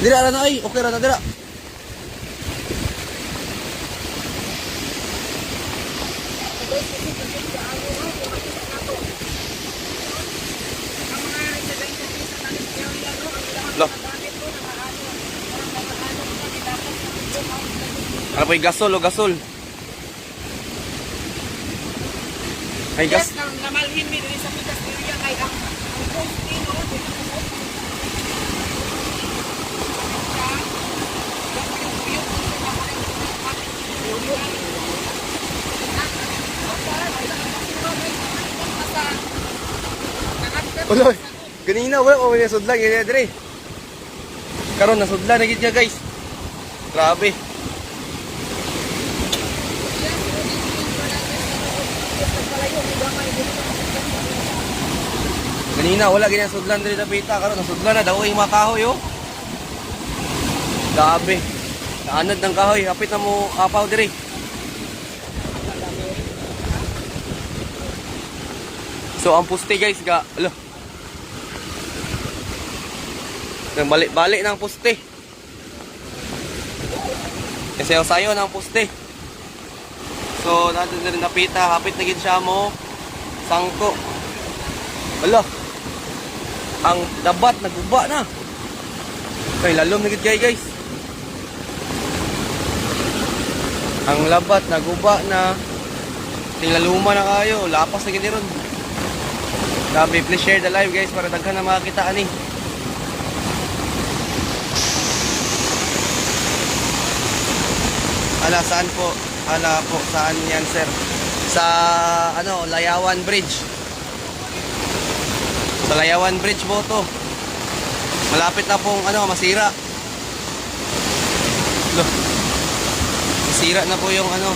Dira ra na ay, okay ra na dira. Lo. Ano po yung gasol o gasol? Ay gas. Yes, namalhin mi diri sa pitas area kay ang posting no. Uloy, ganina wala ko may sudlan ganyan dire. Karon nasudlan na gid niya guys. Grabe. Ganina wala ganyan sudlan dire sa pita, karon nasudlan na daw yung mga kahoy oh. Grabe. Kaanad ng kahoy, hapit na mo apaw dire. So ang puste guys ga, alo. Nang balik-balik ng puste. Kasi sayo ng puste. So natin na rin napita, hapit na gid siya mo sangko. Alo. Ang dabat naguba na. Kay lalom na gid guys. Ang labat naguba na. Tinglaluma na kayo, lapas na gid ron. Grabe, please share the live guys para daghan na makakita ani. Ala saan po? Ala po saan yan sir? Sa ano, Layawan Bridge. Sa Layawan Bridge po to. Malapit na pong ano, masira. Loh. Masira na po yung ano.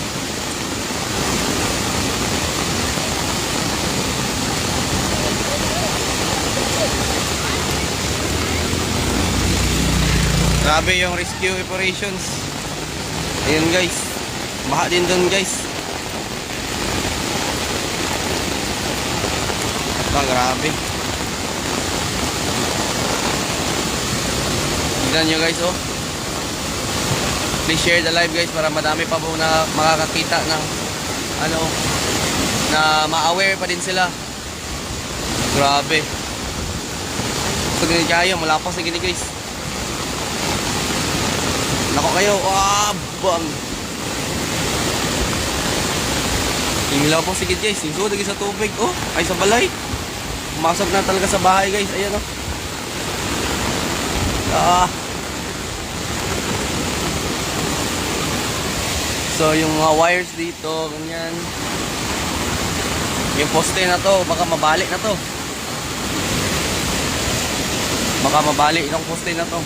Grabe yung rescue operations. Ayun guys. Baha din doon guys. Grabe. Tignan nyo guys oh. Please share the live guys para madami pa po na makakakita ng ano, na ma-aware pa din sila. Grabe. So ganyan kayo, malapas na gini guys. Nako kayo, bang. Tinglaw po sige guys, singso lagi sa tubig oh, ay sa balay. Pumasok na talaga sa bahay guys, ayan oh. So yung mga wires dito, ganyan. Yung poste na to, baka mabalik na to. Baka mabalik itong poste na to.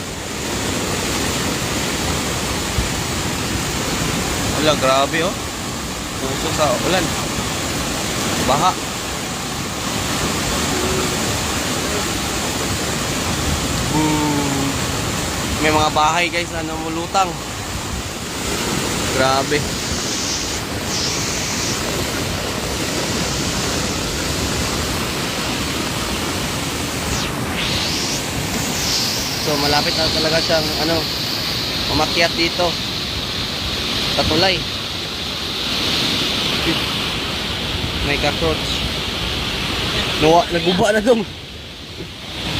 Wala, grabe oh. Puso sa ulan. Baha. May mga bahay guys na namulutang. Grabe. So malapit na talaga siyang ano, umakyat dito sa tulay. May cockroach. Naguba na dong.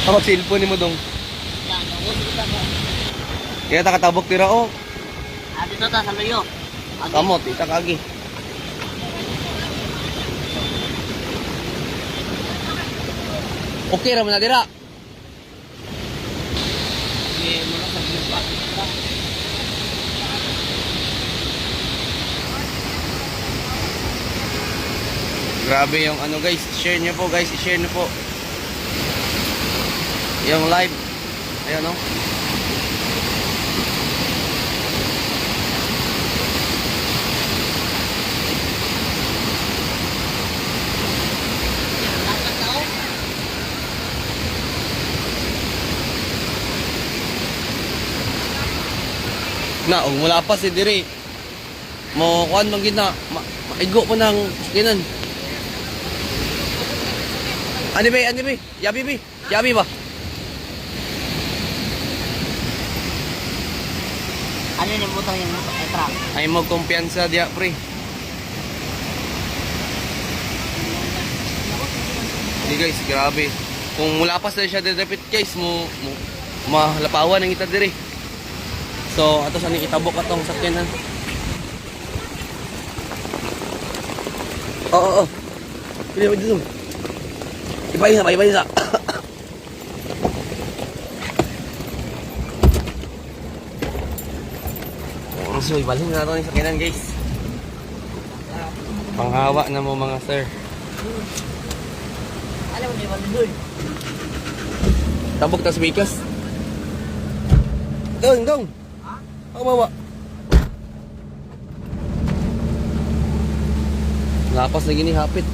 Tawag cellphone mo dong. Kaya takatabok tira oh. Dito ta sa layo. Kamot, itakagi. Okay ra man na dira. Grabe yung ano guys, share nyo po guys, share nyo po yung live. Ayan o. Na, wala pa si Diri. Mo kuan man gid na, maigo po nang kinan. Ani ba? Yabi ba? Ano yung butang yung truck? Ay mo kumpiyansa diya pre. Hindi guys, grabe. Kung mulapas na siya didepit guys, mahalapawan ang ita diri. So, ato sa ning itabok atong sakyanan. Oo. Pili mo dito. Ipaisa. So, ibalhin na natin yung sakyanan guys. Panghawa na mo mga sir. Alam mo, may walidol. Tabok tas bikas. Dong. Ako bawa. Lapas na gini hapit.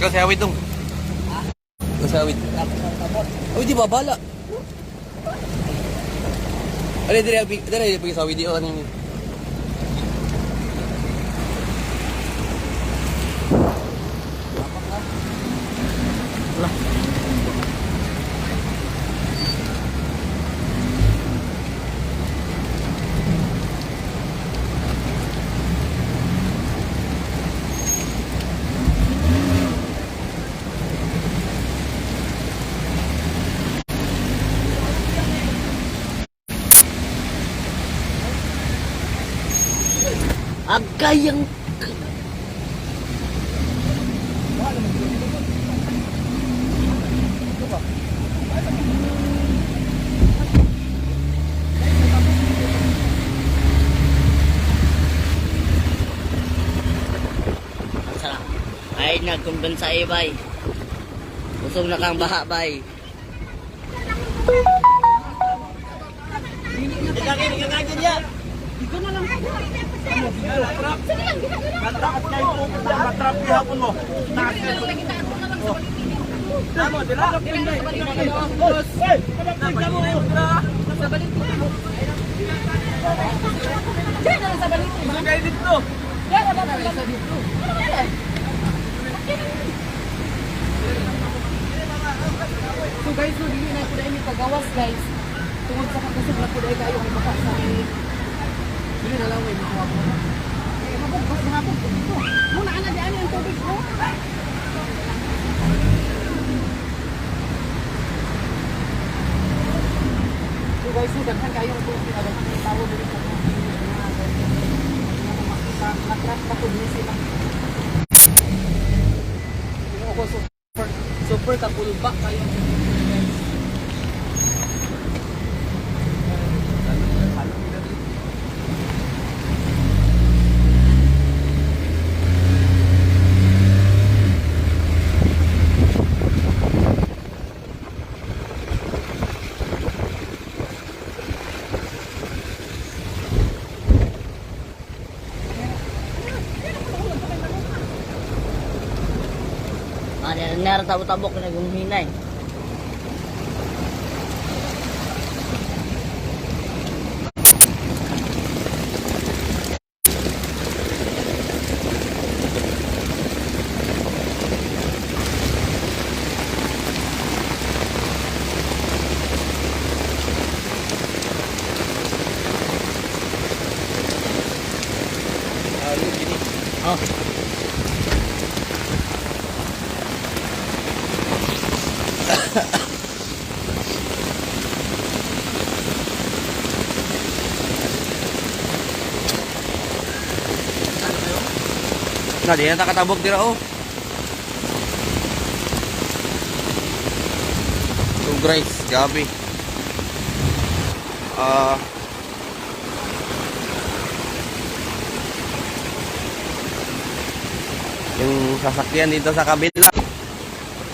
Kasi awit dong. Kasi awit. Oh, di ba bala? Dire pergi sa video kan ini. Agay yang Ay, nagkumbensa bay. Usog na kang baha bay. Matrap hapon mo. Tama, dilakap din dai. Boss, hey, kamu sa balik ko. Diyan na sa balik ko. Mga guys dito. Diyan na sa dito. So guys, no, dili na po dahil may pagawas guys. Tungod sa kakasog na po dahil kayo may baka sa amin. Dili na lang may mga po. Eh, mabagwas na po dito. Muna ka na diyan yung tubig ko. So guys, no, daghan kayo po yung tawag dito sa mga matras pa po din sila. Yung ako super kapulba kayo. Nara tabok-tabok na gumhinay. Oh. Nah, dia tak katabok dira oh. So guys, gabi. yung sasakyan dito sa kabila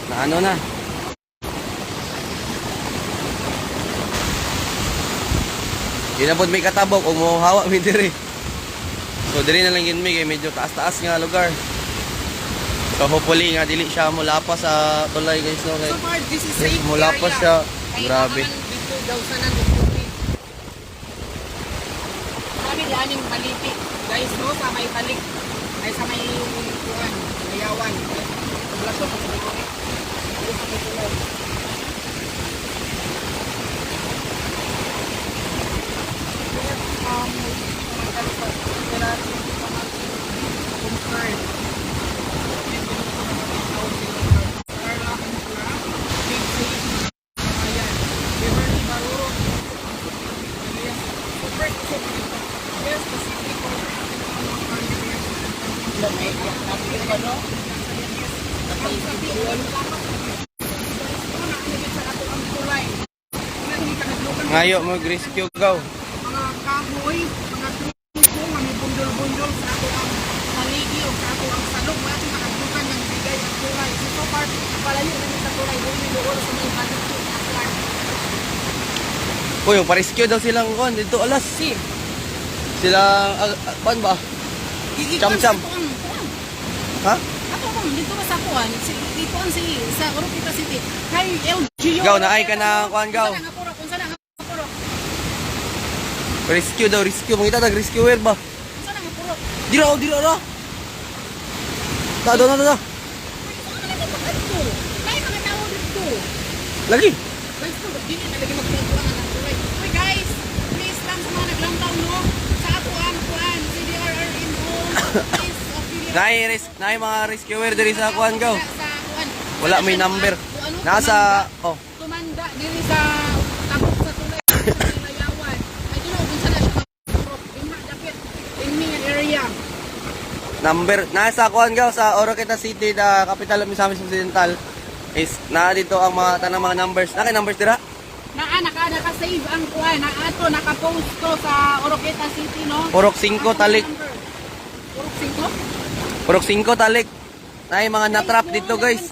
na ano na. Di na po may katabok o mo hawa mi diri. So diri na lang yun mi kay medyo taas-taas nga lugar. So hopefully nga dili siya mulapas sa tulay guys no kay So far, this is yes, safe mulapas area. siya. Kaya Grabe. naman dito daw sa nangyari. Kami daming baliti. Guys, no, sa may balik. Ay sa may kuwan, mayawan. Black sa pagkakulit. Dito sa may tulay. Ngayo mo rescue gaw. Mga kahoy, mga truko, mga bundol-bundol sa ato ang haligi o sa ato ang salog. Wala siyang makaglukan ng bigay ang tulay. So far, palayo na sa tulay. Doon doon sa mga balito. Uy, yung pa-rescue daw silang kon dito alas. Si, Sila pan ba? Cham-cham. Ha? Ato kung dito ba sa kuan, dito ang sa Oroqueta City. Kay LGU. Gaw na ay ka na kuan gaw. Kung saan ang apuro? Rescue daw, rescue. Mangita tag rescuer ba? Kung saan ang apuro? Dira ra. Ta do na. Kaya mga tao dito. Lagi. Guys, to, dili na lagi magpintuan ang tulay. Uy guys, please lang sa mga naglantaw no. Sa ato ang kuan, CDRRM home. Please, Naay mga rescuer diri sa kuan gaw. Sa kuan. Wala may number. Nasa Tumanda diri sa tabok sa tulay sa Layawan. Ay dili kung saan na siya mapurok. Inha dapit. Inmingan area. number nasa kuan gaw sa Oroqueta City, the capital of Misamis Occidental. Is na dito ang mga tanang mga numbers. Naka numbers dira? Naka-save ang kuan. Naka-post to sa Oroqueta City, no? Purok 5 talik. Purok 5? Purok 5 talik. Naay mga na-trap dito guys.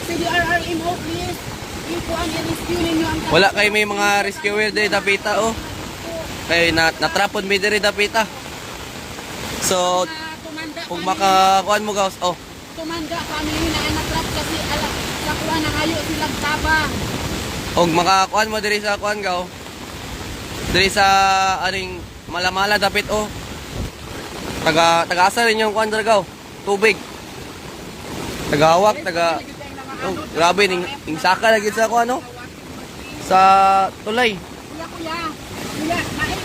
CDRRM ho, please. Yung kuan, i-rescue ninyo ang Wala kay may mga rescuer diri dapita oh. Kay na-trapon mi diri dapita. So tumanda kung family. makakuan mo gaws oh. Tumanda family na natrap kasi sa kuan nangayo silang tabang. Og makakuan mo diri sa kuan gaw. Diri sa aning malamala dapit oh. Taga-asa rin yung kuan diri gaw. Tubig. Tagahawak, oh, grabe ning saka lagi sa kuan no. Sa tulay. Kuya, main.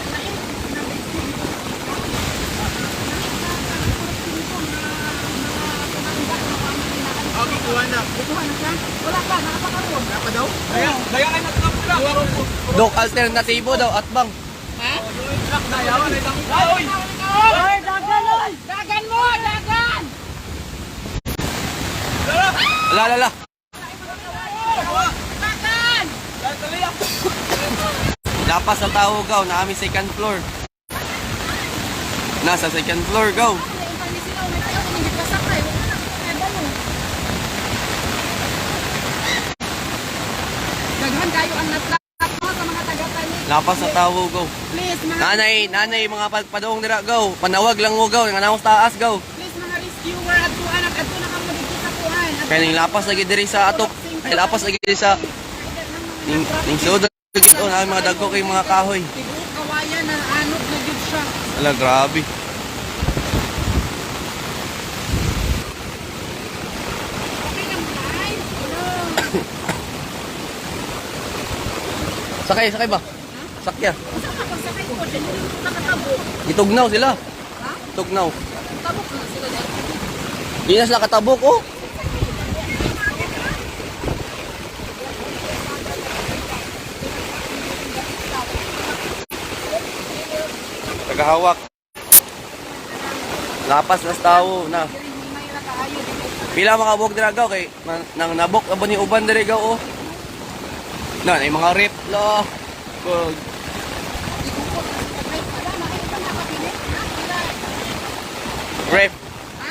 Okay, kuha na. Wala pa, nakapakaroon. Wala pa daw? Kaya kayo nagkakula. Dok alternatibo daw atbang. Ha? Truck na yawan. Ay! Oy, dagan oy! Dagan mo, dagan! Lala. Dagan! Lapas sa tao gaw na ami second floor. Nasa second floor gaw. Daghan kayo ang natrap mo sa mga taga-panig. Lapas sa tao gaw. Please, mga Nanay mga padong dira gaw. Panawag lang mo gaw, nga taas gaw. please, mga rescuer at kuan at ato na kamo dito sa kuan. Kaya ning lapas lagi diri sa atok. Ay lapas lagi diri sa ning sudod gid on ang mga dagko kay mga kahoy. Tibuok kawayan na anod na gid siya. Ala grabe. Okay lang tay. Sakay ba? Sakya. Sa pagsakay ko dito nakatabok. Gitugnaw sila. Ha? Tugnaw. Tabok na sila dito. Di na sila katabok oh. Tagahawak. Lapas na sa tao na. Pila mga buhok dira gaw kay nang nabok abo ni uban diri gaw oh. Na ay mga rip la. Ref. Ha?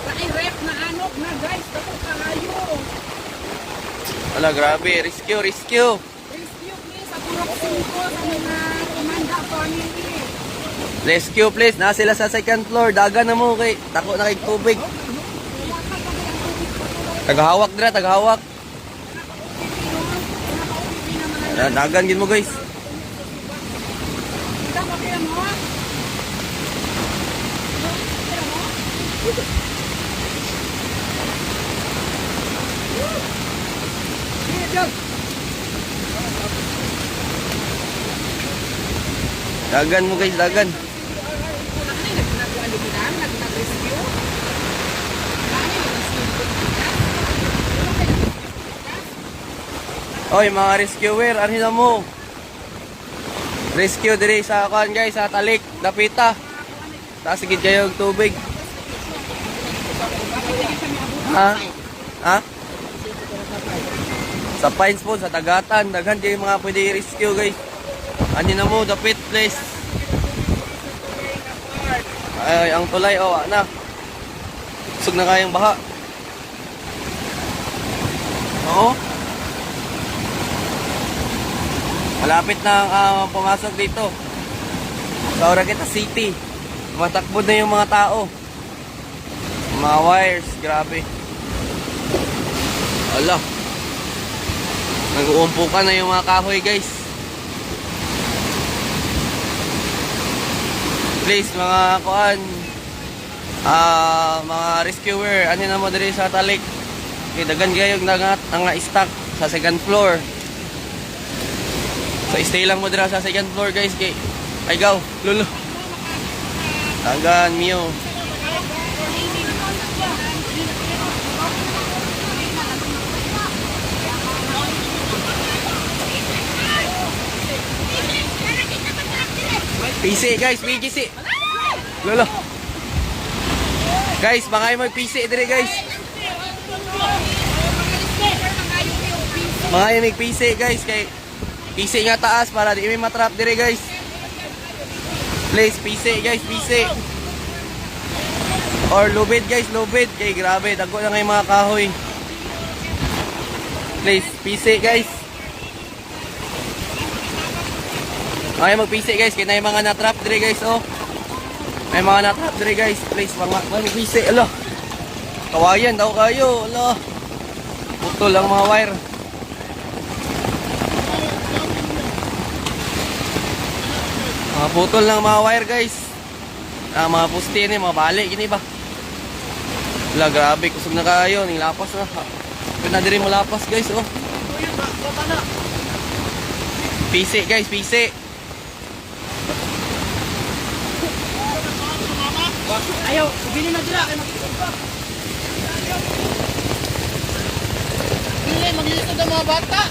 Laking rep na anok na guys. Dako kayo. Ala, grabe. Rescue. Rescue please. Sa Purok 5 sa mga Kumanda family. Rescue please. Na sila sa second floor. Dagan na mo kay. Tako na kay tubig. Tagahawak dira, tagahawak. Dagan gid mo guys. Kita pa kaya mo? Dagan mo guys, dagan. Oy mga rescuer, ano na mo? Rescue diri sa kan guys, sa Talik, Dapita. Taas gid kayo og tubig. Ha? Ha? Sa Pines po, sa Tagatan, daghan kayo mga pwede i-rescue guys. Ano na mo, dapit please. Ay, ang tulay, oh, na. Sug na kayang baha. Oo. Malapit na pumasok dito sa Oroqueta City. Matakbo na yung mga tao. Mga wires, grabe. Ala. Nag-uumpukan na yung mga kahoy guys. Please mga kuan, mga rescuer, ano na mo diri sa Talik. Okay, dagan kayo nga stock sa second floor. So stay lang mo dira sa second floor guys kay ay gaw, lulo. Dagan miyo. PC guys, PGC. Lolo. Guys, bangay mo PC dire guys. Mga yung PC guys kay PC nga taas para di may matrap dire guys. Please PC guys, PC. Or lubid guys, lubid kay grabe dagko na kay mga kahoy. Please PC guys. Ay mag PC guys, kay nay mga na-trap dire guys oh. May mga na-trap dire guys. Please mga PC. Ala. Kawayan daw kayo. Ala. Putol lang mga wire. Mga putol lang mga wire guys. Mga puste ni, mga bali gini ba. Ala grabe, kusog na kayo, ning lapas na. Pwede diri mo lapas guys oh. PC guys, PC. Ayaw, bili na dira kay makikita pa. Bili maglisto ng mga bata.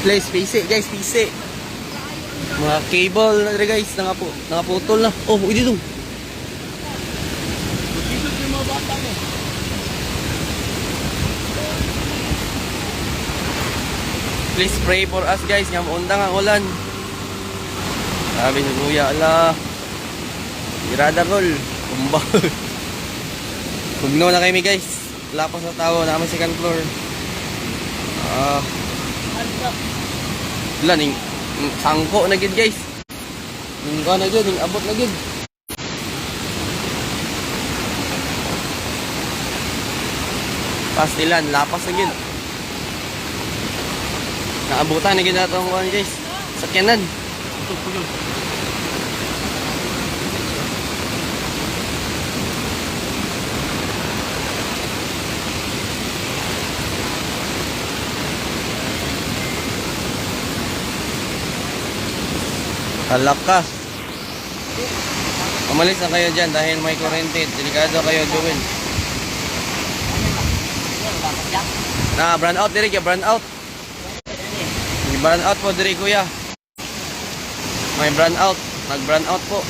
Please, PC guys, PC. Mga cable na rin guys, nakaputol na. Oh, hindi dito. Please pray for us guys, nga maundang ang ulan. Sabi ni Kuya, ala. Irada gol. Kumba. Kugno na kami guys. Lapas na tao, naman second floor. Wala, ning sangko na gid guys. Ning ka na gid, ning abot na gid. Pastilan, lapas na gid. Naabutan na gid nato ang kuan guys. Sakyanan. Halak ka. Umalis na kayo dyan dahil may kurente. Delikado kayo gawin. Na, brand out diri kaya, brand out. May brand out po diri kuya. May brand out. Nag-brand out po.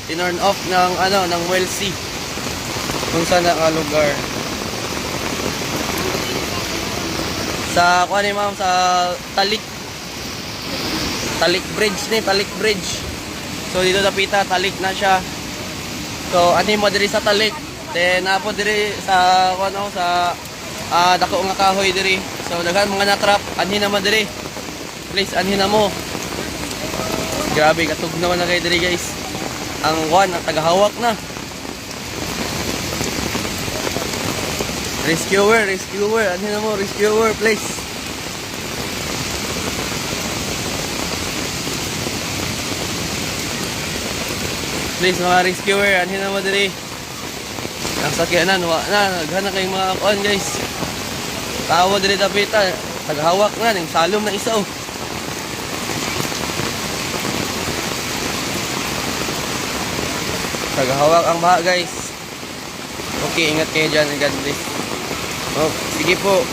Tinurn off ng ng well C. Kung saan ang lugar. Sa kuan ni ma'am sa Talik. Talik Bridge ni, Talik Bridge. So dito dapita Talik na siya. So ani mo diri sa Talik. Then apo diri sa kuan sa dako nga kahoy diri. So daghan mga na-trap anhi naman diri. Please anhi na mo. Grabe katug naman na kay diri guys. Ang kuan ang tagahawak na. Rescuer, anhi na mo, rescuer, please. Please mga rescuer, anhin na mo diri. Ang sakyanan, naghana kayong mga kuan guys. Tawa diri dapita, tagahawak na, ning salom na isa oh. Tagahawak ang baha guys. Okay, ingat kayo dyan, God bless. Oh, sige po,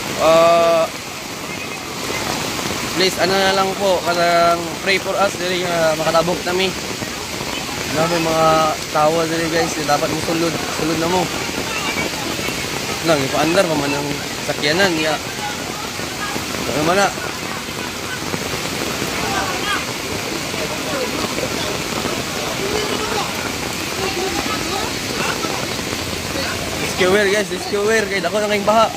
please, ano na lang po, kanang pray for us, dili nga makatabok nami. May mga tawa dili guys, dapat mo sulod na mo. Nang ipaandar pa man ang sakyanan, ya. Ano man na? Rescuer guys, rescuer, kaya dako na kayong baha.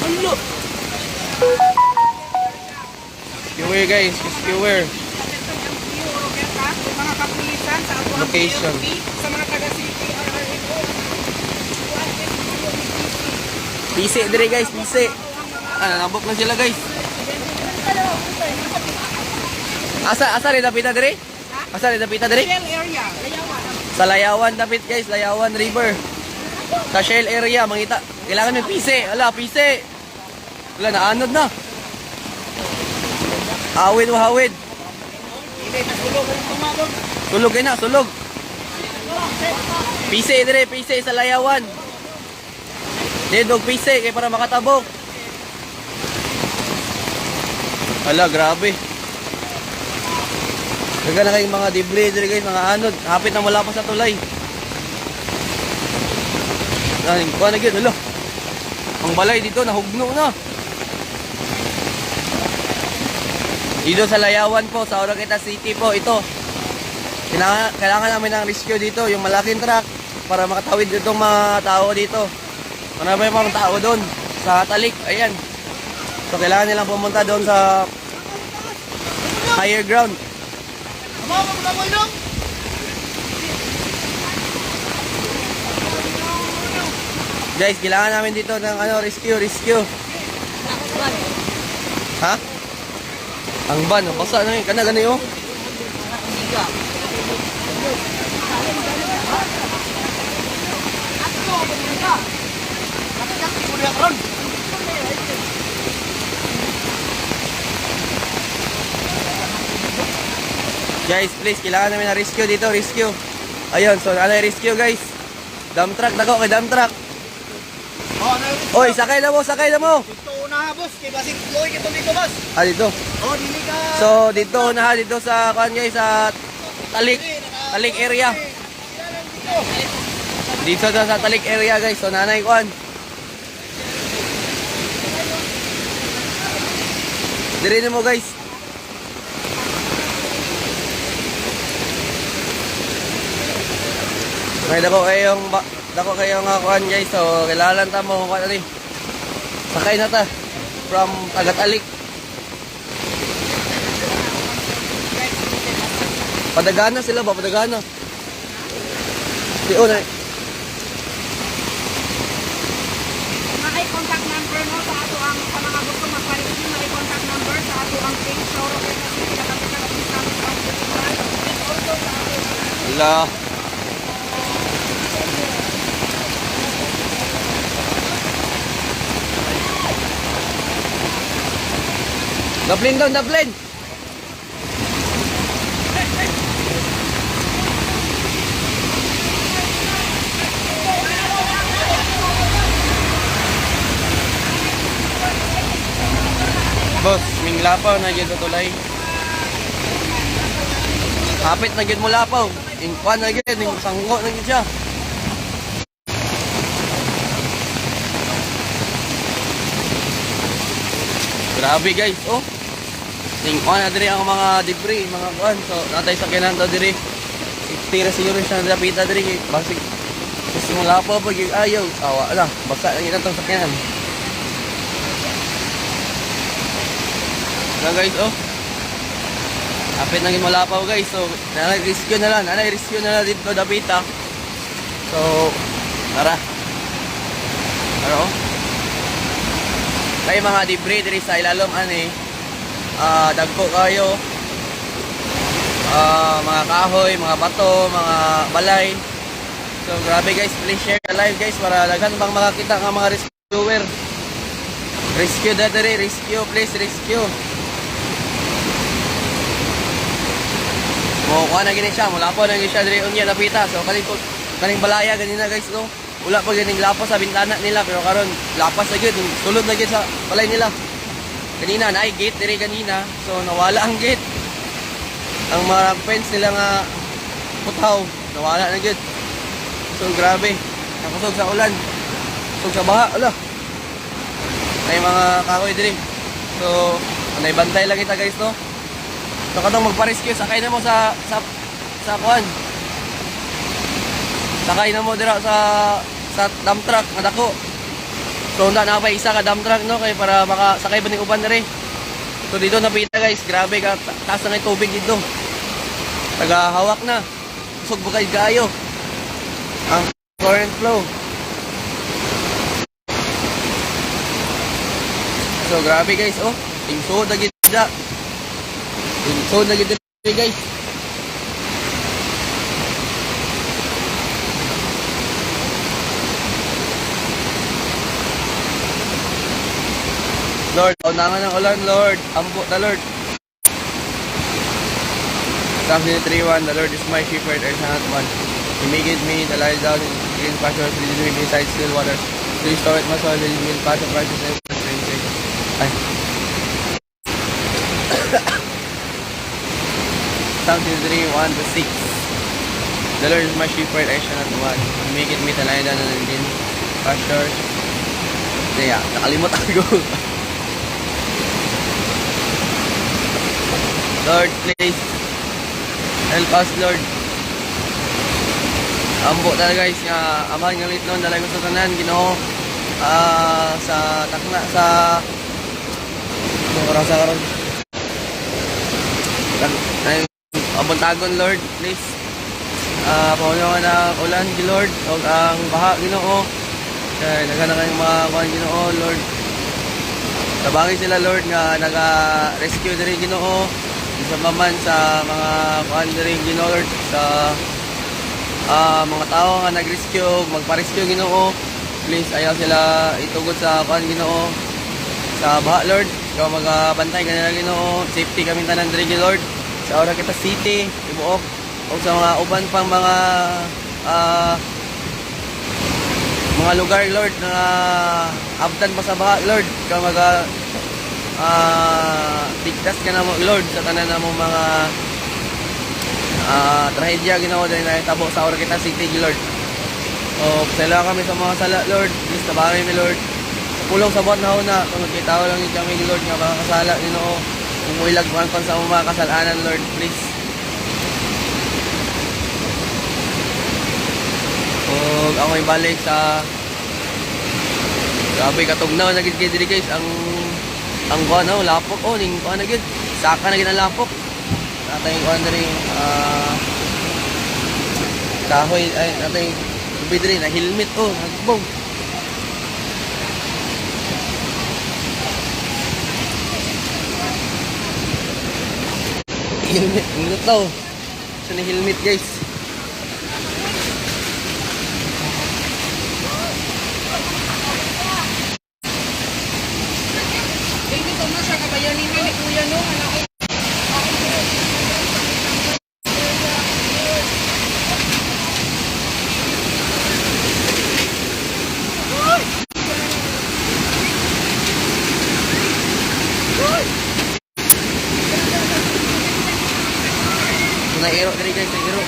Ano? Rescuer guys, rescuer. Mga kapulisan sa Abuang Location. sa mga taga-city PC dire guys, PC. Nabok na sila guys. Asa rin dapita dire? Asa rin dapita dire? Shell area, Layawan. Sa Layawan dapit guys, Layawan River. Sa Shell area, mangita. Kailangan ng PC. Ala, PC. Wala, naanod na. Hawid mo, hawid. Sulog kayo na, sulog. PC dire, PC sa Layawan. Didog PC, kaya para makatabok. Ala, grabe. Daga na kayong mga debris dire guys, mga anod. Hapit na wala pa sa tulay. Kuha na yun, alo. Ang balay dito, nahugno na. Dito sa Layawan po, sa Oroqueta City po, ito. Kailangan namin ng rescue dito, yung malaking truck, para makatawid itong mga tao dito. Marami pa mga tao doon, sa Talik, ayan. So kailangan nilang pumunta doon sa higher ground. Guys, kailangan namin dito ng rescue. Ha? Ang ban, basa na yun. Kana gani oh. Guys, please, kailangan namin na rescue dito, rescue. Ayun, so ano yung rescue guys? Dump truck, dako kay dump truck. Oy, sakay na mo. Ito na boss, kay basig loy kito dito boss. Dito. Oh, dili ka. So, dito dito sa kuan guys, sa Talik area. Dito sa Talik area guys. So, nanay kuan. Dire mo guys. May dako kayong kuan guys. So, kailangan ta mo kuan ali. Sakay na ta from Tagatalik. Padagana sila ba? Padagana. Diyo na. May contact number no sa ato ang sa mga gusto magpaligid, may contact number sa ato ang page sa Oroqueta City na kapitan ng Islamic Foundation. Also sa ato Wala. Daplin doon, daplin. Boss, ming lapaw na gyud tulay. Hapit na gyud mo lapaw. Ingkwan na gyud, ning sanggo na gyud siya. Grabe guys, oh. Ting kuan na diri ang mga debris, mga kuan. So natay sakyanan to diri. Tira siguro siya na dapita diri kay basig. Kasi mo lapo pag ayaw, awa na, basa lang itong sakyanan. Na guys, oh. Kapit nang malapaw guys. So, rescue na lang dito dapita. So, tara. Ano? Kay mga debris diri sa ilalom ani. Dagko kayo. Mga kahoy, mga bato, mga balay. So, grabe guys, please share the live guys para daghan bang makakita ng mga rescuer. Rescue diri, rescue, please rescue. Mo kuha na gini siya, mula po na gini siya diri unya napita. So kaning balaya ganina guys no. Wala pa ganing lapas sa bintana nila pero karon lapas na gyud, sulod na gyud sa balay nila. Kanina na ay gate diri kanina. So nawala ang gate. Ang mga fence nila nga putaw, nawala na gyud. So grabe, nakusog sa ulan. Kusog sa baha, ala. May mga kahoy diri. So anay bantay lang kita guys no. So katong magpa-rescue, sakay na mo sa kuan. Sakay na mo dira sa dump truck nga dako. So na pa isa ka dump truck no kay para makasakay ba ning uban diri. So dito napita guys, grabe ka taas na ng tubig dito. Tagahawak na. Kusog bukay gayo. Ang current flow. So grabe guys, oh. Tingso na gid da. So naging guys. Lord, unangan ng ulan, Lord. Ampo na, Lord. Psalm 3:1, the Lord is my shepherd, I shall not want. He maketh me to lie down in green pastures, leadeth me beside still waters. To restore my soul, leadeth me in paths of righteousness for his name's sake. Ay. Psalm 3:1-6. The Lord is my shepherd, I shall not want. He maketh me to lie down in green pastures. Kaya, nakalimot ako. Lord, please help us, Lord. Ambo talaga guys nga amahan nga litnon dalay ko sa tanan Ginoo. Sa takna sa oras sa karon. Abuntagon Lord, please. Paunyo na ulan gi Lord ug ang baha Ginoo. Kay nagana kay mga kuan Ginoo Lord. Tabangi sila Lord nga naga-rescue diri Ginoo. Isa pa man sa mga kuan diri Ginoo Lord sa mga tao nga nag-rescue, magpa-rescue Ginoo. Please ayaw sila itugod sa kuan Ginoo. Sa baha Lord, ikaw magabantay kanila Ginoo. Safety kami tanan diri Lord. Sa ora kita city, tibuok o sa mga uban pang mga lugar Lord na abtan pa sa baha Lord. Ikaw tigtas ka na mo Lord sa tanan na mo mga trahedya Ginoo dahil nahitabo sa Orqueta City Lord. O sala kami sa mga sala Lord, please tabangan mi Lord. Sa pulong sa buhat na una kung magkitaw lang yun kami Lord nga mga kasala Ginoo. Kung ilag kon sa mga kasalanan Lord, please. O ako ibalik sa grabe katugnaw na gid diri guys ang kuan no lapok ning kuan na gid saka na gid ang lapok natay kuan diri kahoy ay natay tubig diri na helmet nagbong helmet ano to sa ni helmet guys. Nairo diri guys, nairo.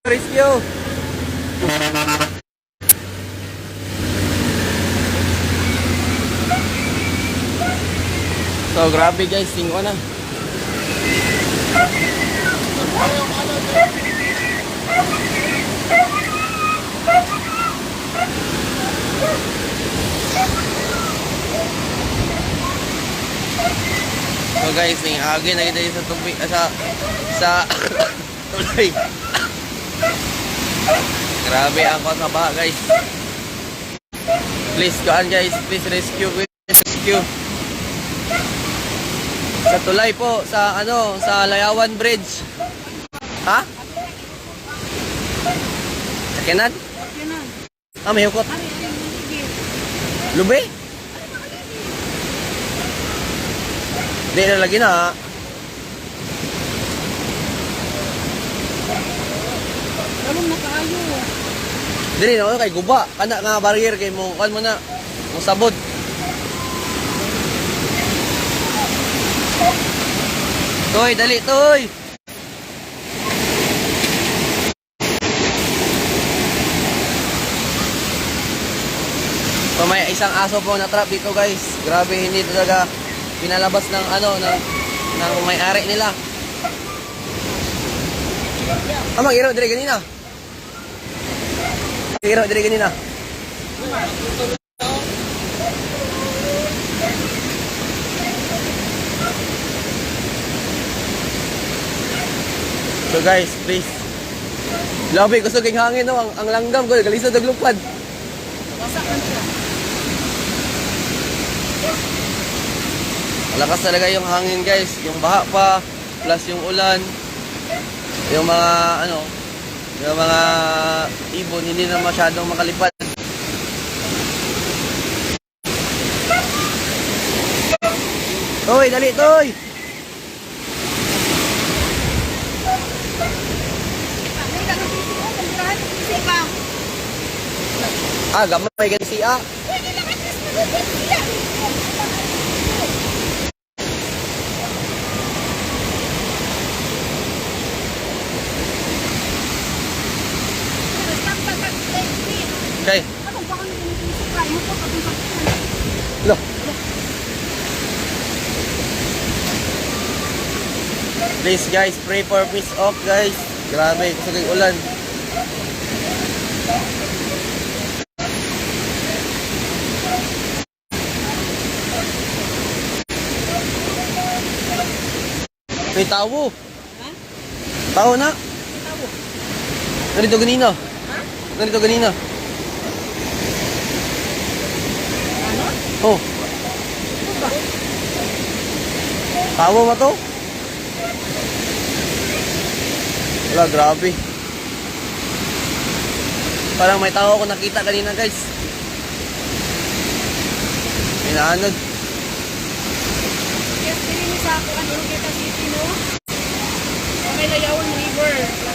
Rescue. So grabe guys, 5 na. So guys, ning agi na kita sa tubig sa tulay. Grabe ang sa baha guys. Please kuan guys, please rescue. Sa tulay po, sa sa Layawan Bridge. Ha? Sa Kenan? Ah, may hukot. Lube? Di na lagi na ha. Alam na kaayo. Dili na kay guba. Kana nga barrier kay mo kan mo na. Mo sabot. Toy, dali toy. So may isang aso po na trap dito guys. Grabe, hindi talaga pinalabas ng ng may-ari nila. Amang iro dire ganina. Iro dire ganina. So guys, please. Labi ko sa hangin no, ang langgam ko galisod og lupad. Wasak man siya. Malakas talaga yung hangin guys, yung baha pa, plus yung ulan, yung mga yung mga ibon hindi na masyadong makalipad. Toy, dali toy! Ah, gamay gan siya. Okay. Loh. Please guys, pray for peace off guys. Grabe, kasi kay ulan. May tawo. Ha? Tawo na. Tawo. Ganito ganina. Ha? Ganito ganina. Ano? Oh. Ano ba? Tawo ba to? Wala, grabe. Parang may tao ako nakita kanina guys. Pinaanod. Yes, hindi sa ako ano kita city no. May Layawan River.